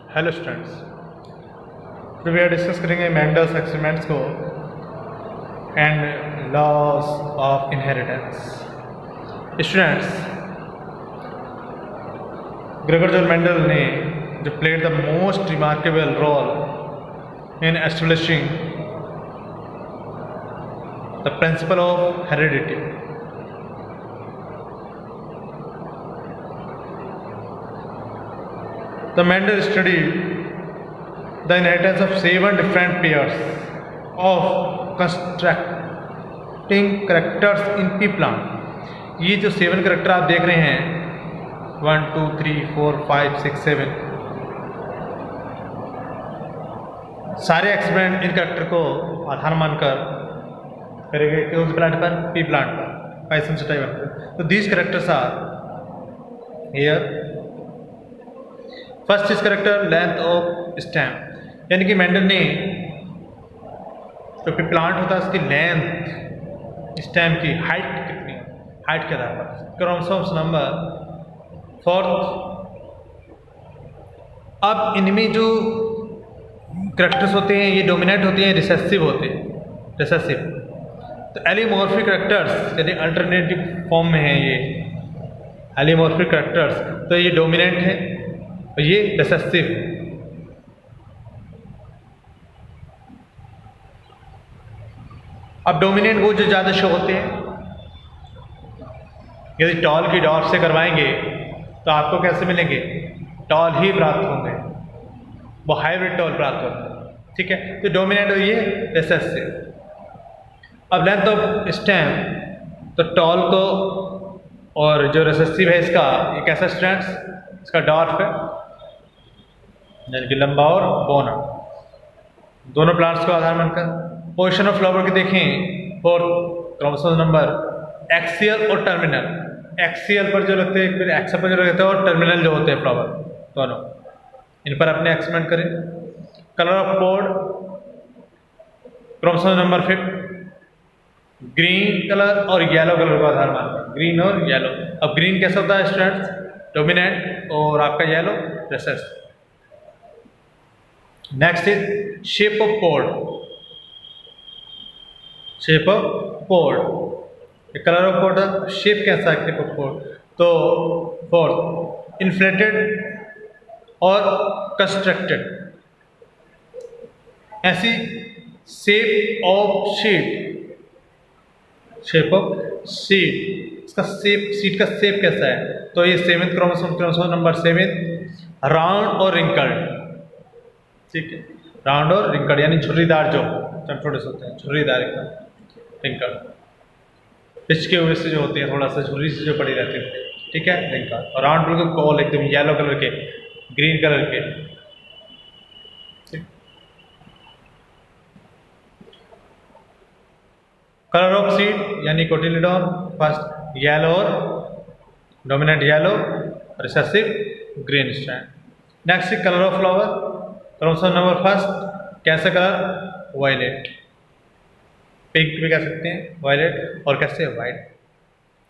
Hello students, तो we are discuss करेंगे Mendel's experiments को and laws of inheritance. Students, Gregor John Mendel ने जो played the most remarkable role in establishing the principle of heredity. The Mendel studied the inheritance of 7 different pairs of constructing characters in pea plant। ये जो 7 character आप देख रहे हैं 1 2 3 4 5 6 7 सारे experiment in character को आधार मानकर करे गए कौन से प्लांट पर? पी प्लांट पर, पाइसेंसिटाइव पर। तो these characters are here. First is character length of stem, यानी कि मेंडल ने जो प्लांट होता है उसकी लेंथ, स्टेम की हाइट कितनी, हाइट के आधार पर। Chromosomes number 4। अब इनमें जो करेक्टर्स होते हैं ये डोमिनेंट होते हैं, रिसेसिव होते हैं, रिसेसिव। तो एलिमॉर्फिक करेक्टर्स यानी अल्टरनेटिव फॉर्म में है ये एलिमॉर्फिक करेक्टर्स, तो ये डोमिनेंट है और ये रिसेसिव। अब डोमिनेंट वो जो ज़्यादा शो होते हैं, यदि टॉल की डॉट से करवाएंगे तो आपको कैसे मिलेंगे? टॉल ही प्राप्त होंगे, वो हाइब्रिड टॉल प्राप्त होंगे, ठीक है। तो डोमिनेंट ये रिसेसिव। अब लेंथ ऑफ स्टेम, तो टॉल को और जो रिसेसिव है इसका ये कैसा स्ट्रैंड्स, इसका डॉर्फ है यानी कि लंबा और बौना, दोनों प्लांट्स को आधार मानकर। पोजीशन ऑफ फ्लावर की देखें 4 क्रोमोसोम नंबर एक्सियल और टर्मिनल। एक्सियल पर जो लगते हैं, फिर एक्सल पर जो लगते हैं, और टर्मिनल जो होते हैं फ्लावर, दोनों इन पर अपने एक्सपेरिमेंट करें। Colour of pod chromosome number 5 green colour और येलो कलर को आधार मानकर, ग्रीन और येलो। अब ग्रीन कैसा होता है स्टूडेंट्स? डोमिनेंट, और आपका yellow recessive. Next is shape of pod, shape of pod, colour of pod, shape कैसा है शेप ऑफ पोड? तो 4 इन्फ्लेटेड और कंस्ट्रक्टेड। ऐसी shape of sheet, shape of sheet, इसका शेप, शीट का शेप कैसा है? तो ये 7th chromosome, chromosome number 7 round और रिंकल्ड, ठीक है। राउंड और रिंकल्ड यानी झुर्रीदार, जो छोटे से होते हैं झुर्रीदार एकदम रिंकल्ड, पिच के वजह से जो होते हैं थोड़ा सा झुर्री से जो पड़ी रहती है, ठीक है, रिंकल्ड। और राउंड बिल्कुल गोल एकदम येलो कलर के, ग्रीन कलर के, ठीक। कलर ऑफ सीड यानी कोटिलिडॉन, फर्स्ट येलो और dominant yellow, recessive green strand. Next colour of flower chromosome number 1 कैसा कलर? वायलेट, पिंक भी कह सकते हैं, वायलेट, और कैसे वाइट,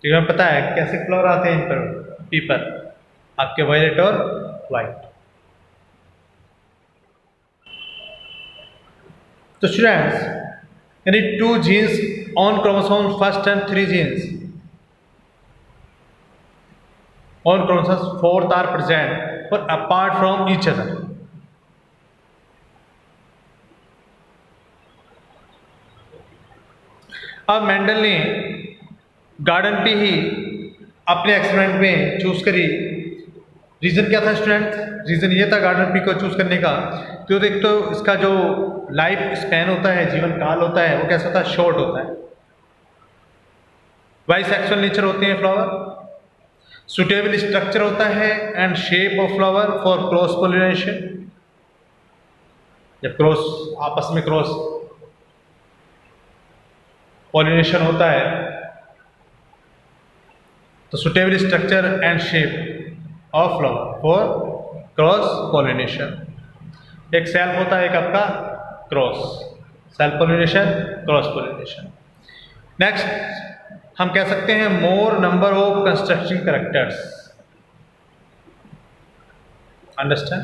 क्योंकि हमें पता है कैसे फ्लावर आते हैं इन पर, पी पर, आपके वायलेट और वाइट। तो स्टूडेंट्स, यानी 2 genes on chromosome 1 and 3 genes on chromosomes 4 are present but apart from each other। अब मेंडल ने गार्डन पे ही अपने एक्सपेरिमेंट में चूज करी। रीजन क्या था स्टूडेंट? रीजन ये था गार्डन पी को चूज करने का, तो एक तो इसका जो लाइफ स्पैन होता है, जीवन काल होता है, वो कैसा होता है? शॉर्ट होता है। बाइसेक्सुअल नेचर होते हैं फ्लावर, सुटेबल स्ट्रक्चर होता है and shape of flower for cross pollination. जब क्रॉस आपस में क्रॉस पॉलिनेशन होता है तो suitable structure and shape of flower for cross pollination. एक सेल्फ होता है, एक आपका cross, self pollination, cross pollination. Next हम कह सकते हैं मोर number of construction characters, understand?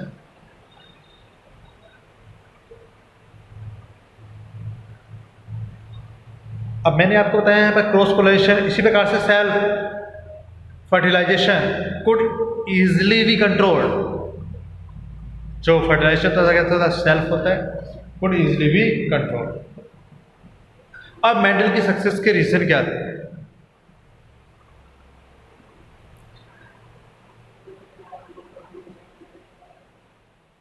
अब मैंने आपको बताया यहाँ पर क्रॉस पोलराइजेशन, इसी प्रकार से self fertilisation could easily be controlled. जो फर्टिलाइजेशन तो कैसा होता है, सेल्फ होता है, कुड इजिली बी कंट्रोल्ड। अब मेंडल की सक्सेस के रीजन क्या थे?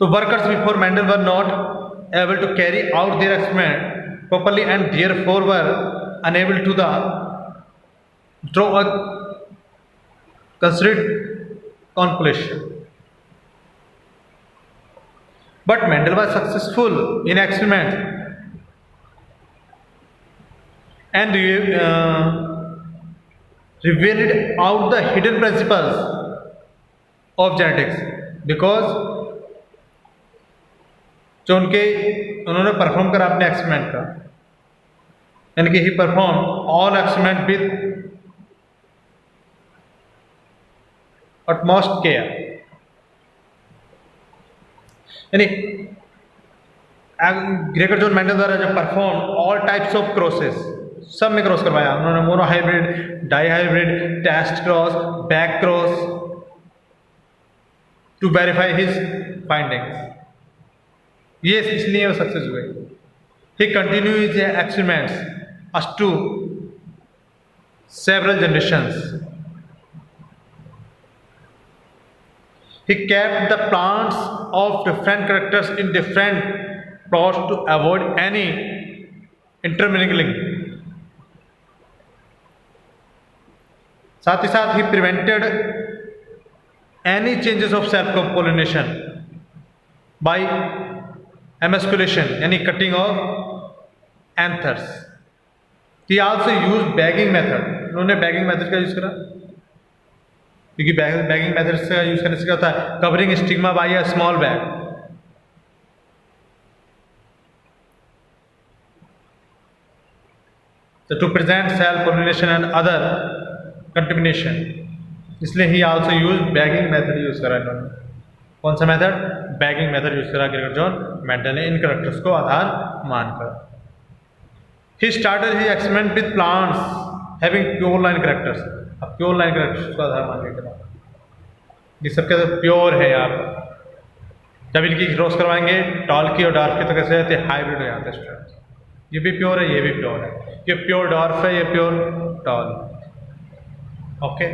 तो workers before Mendel were not able to carry out their experiment properly and therefore were unable to draw a considered conclusion. But Mendel was successful in experiment and revealed out the hidden principles of genetics because जो उन्होंने perform करा अपने experiment का, यानी कि he perform all experiment with utmost care, यानी Gregor John Mendel द्वारा जो perform all types of crosses, सब में क्रॉस करवाया उन्होंने, monohybrid, dihybrid, test cross, back cross, to verify his findings. ये इसलिए वो सक्सेस हुए। He continue his experiments up to several generations. He kept the plants of different characters in different plots to avoid any intermingling. साथ ही साथ he prevented any changes of self-pollination by emasculation, यानी cutting of anthers. He also used bagging method. उन्होंने bagging method का use करा, क्योंकि bagging method से use करने से क्या होता है, covering stigma by a small bag. तो to prevent self pollination and other contamination, इसलिए he also use bagging method use करा इन्होंने। कौन सा मेथड? बैगिंग मेथड यूज करा ग्रेगर जॉन मेंडल ने इन कैरेक्टर्स को आधार मानकर। He started his experiment with plants having pure line characters. अब प्योर लाइन कैरेक्टर्स को आधार मान के करा, ये सब कैसे प्योर है यहाँ पर। जब इनकी क्रॉस करवाएंगे टॉल की और डार्फ की तो कैसे रहते हैं, हाइब्रिड हो जाते हैं। ये भी प्योर है, ये भी प्योर है, ये प्योर डार्फ है, ये प्योर टॉल। ओके,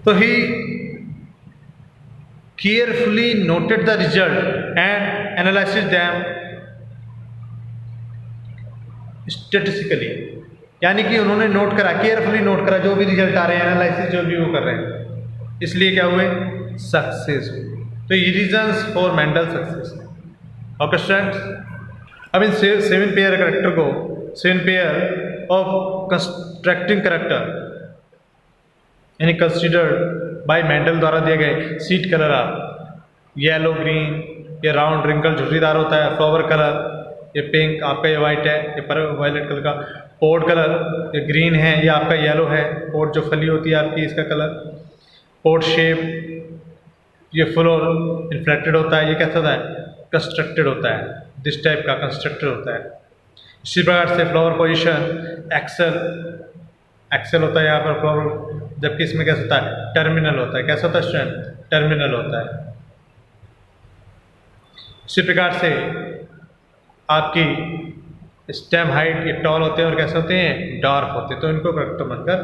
तो ही carefully noted the result and analyzed them statistically, यानी कि उन्होंने नोट करा, केयरफुली नोट करा जो भी रिजल्ट आ रहे हैं, एनालिसिस जो भी वो कर रहे हैं, इसलिए क्या हुए, सक्सेस हुए। तो ये reasons for Mendel success. Okay students, अब इन 7 पेयर कैरेक्टर को, 7 पेयर ऑफ कंस्ट्रक्टिंग कैरेक्टर यानी कंसिडर्ड बाय मेंडल द्वारा दिए गए सीड कलर आप येलो, ग्रीन, ये राउंड रिंकल झुर्रीदार होता है, फ्लावर कलर ये पिंक, आपका ये वाइट है, ये पर वायलेट कलर का, पोड कलर ये ग्रीन है, ये आपका येलो है, पोड जो फली होती है आपकी इसका कलर, पोड शेप ये फुल और इन्फ्लेक्टेड होता है, ये कैसा होता है, कंस्ट्रक्टेड होता है, दिस टाइप का कंस्ट्रक्टेड होता है। इसी प्रकार से फ्लावर पोजिशन एक्सेल होता है यहाँ पर फ्लावर, जबकि इसमें कैसा होता है, टर्मिनल होता है। कैसा होता है स्टूडेंट, टर्मिनल होता है। इसी प्रकार से आपकी स्टेम हाइट ये टॉल होते हैं और कैसे होते हैं, डार्क होते हैं। तो इनको करेक्टर बनकर।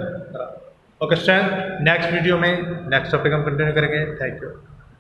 ओके स्टूडेंट, नेक्स्ट वीडियो में नेक्स्ट टॉपिक हम कंटिन्यू करेंगे। Thank you.